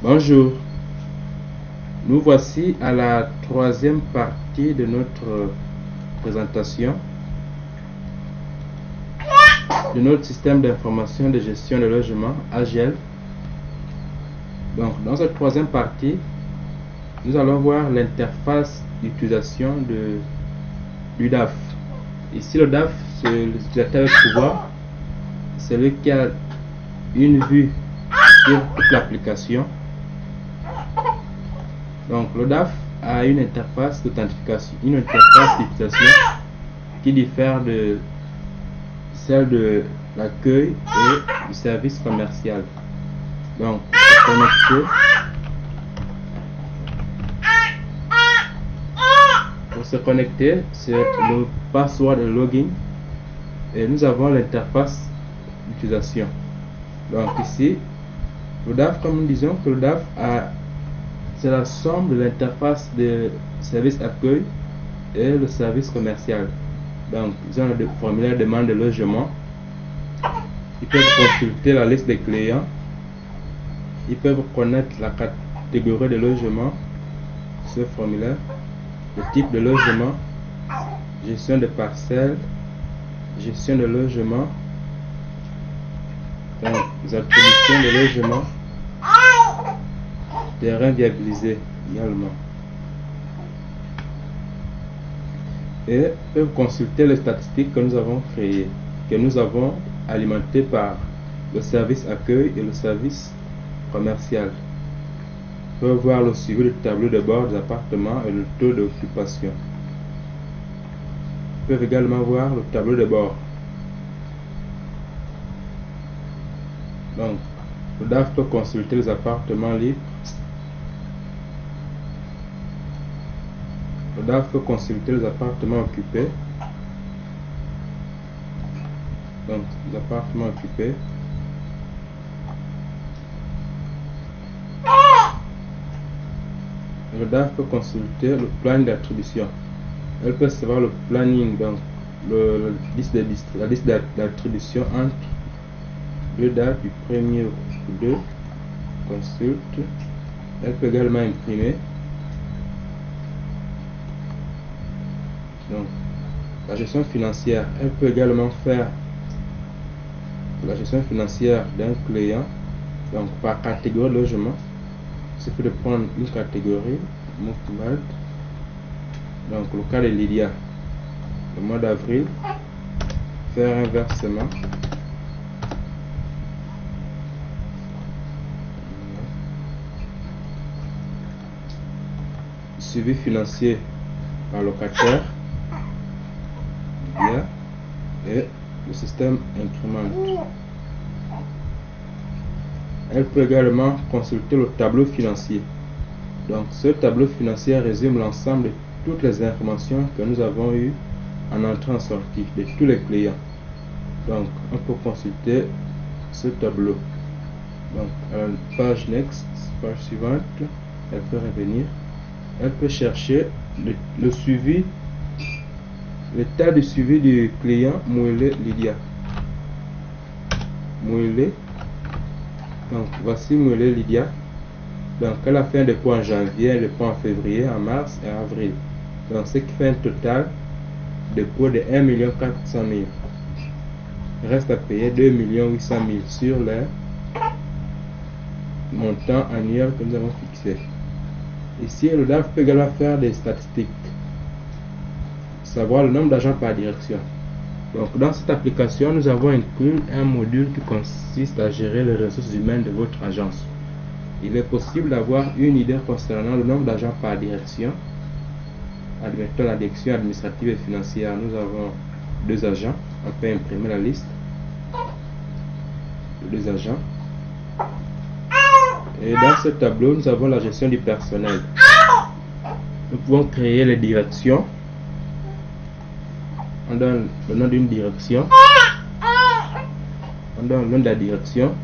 Bonjour, nous voici à la troisième partie de notre présentation de notre système d'information de gestion de logement AGL. Donc, dans cette troisième partie, nous allons voir l'interface d'utilisation du DAF. Ici, le DAF, c'est l'utilisateur avec pouvoir, c'est celui qui a une vue sur toute l'application. Donc, le DAF a une interface d'authentification, une interface d'utilisation qui diffère de celle de l'accueil et du service commercial. Donc, pour se connecter, c'est le password de login et nous avons l'interface d'utilisation. Donc ici, le DAF, comme nous disons que le DAF c'est la somme de l'interface de service accueil et le service commercial. Donc, ils ont le formulaire de demande de logement. Ils peuvent consulter la liste des clients. Ils peuvent connaître la catégorie de logement, ce formulaire, le type de logement, gestion de parcelles, gestion de logement, donc, les attributions de logement, terrain viabilisé également. Et peuvent consulter les statistiques que nous avons créées, que nous avons alimentées par le service accueil et le service commercial. Ils peuvent voir le suivi du tableau de bord des appartements et le taux d'occupation. Ils peuvent également voir le tableau de bord. Donc, le DAF peut consulter les appartements libres. Le DAF peut consulter les appartements occupés. Donc, les appartements occupés. Le DAF peut consulter le plan d'attribution. Elle peut savoir le planning, donc la liste d'attribution entre deux dates du 1er au 2. Consulte. Elle peut également imprimer. Donc, la gestion financière, elle peut également faire la gestion financière d'un client, donc par catégorie de logement. Il suffit de prendre une catégorie, donc le cas de Lydia, le mois d'avril, faire un versement. Suivi financier par locataire. Et le système incrémente. Elle peut également consulter le tableau financier. Donc ce tableau financier résume l'ensemble de toutes les informations que nous avons eues en entrée en sortie de tous les clients. Donc on peut consulter ce tableau. Donc à la page next, page suivante, elle peut revenir. Elle peut chercher le suivi, l'état de suivi du client Mouélé Lydia. Mouélé. Donc voici Mouélé Lydia. Donc elle a fait un dépôt en janvier, un dépôt en février, en mars et en avril. Donc ce qui fait un total de dépôt de 1 400 000. Il reste à payer 2 800 000 sur le montant annuel que nous avons fixé. Ici, le DAF peut également faire des statistiques, savoir le nombre d'agents par direction. Donc, dans cette application, nous avons inclus un module qui consiste à gérer les ressources humaines de votre agence. Il est possible d'avoir une idée concernant le nombre d'agents par direction. Admettons la direction administrative et financière, nous avons 2 agents. On peut imprimer la liste de 2 agents. Et dans ce tableau, nous avons la gestion du personnel. Nous pouvons créer les directions. On donne le nom d'une direction. On donne le nom de la direction.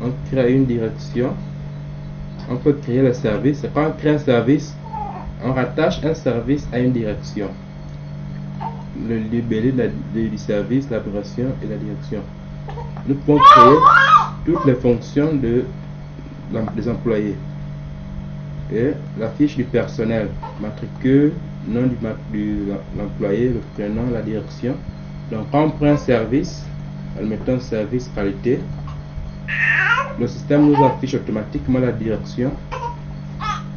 On crée une direction. On peut créer le service. Quand on crée un service, on rattache un service à une direction. Le libellé du service, l'application et la direction. Nous pouvons créer toutes les fonctions de des employés. Et la fiche du personnel, matricule, nom de l'employé, le prénom, la direction. Donc quand on prend un service, admettons service qualité, le système nous affiche automatiquement la direction.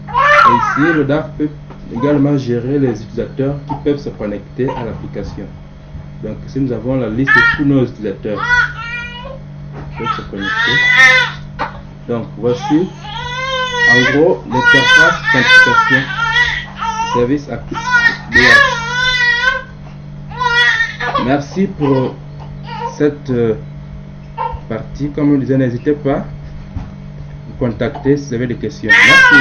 Et ici, le DAF peut également gérer les utilisateurs qui peuvent se connecter à l'application. Donc ici, nous avons la liste de tous nos utilisateurs qui peuvent se connecter. Donc voici en gros l'interface d'authentification service actif. Merci pour cette partie. Comme on disait, n'hésitez pas à vous contacter si vous avez des questions. Merci.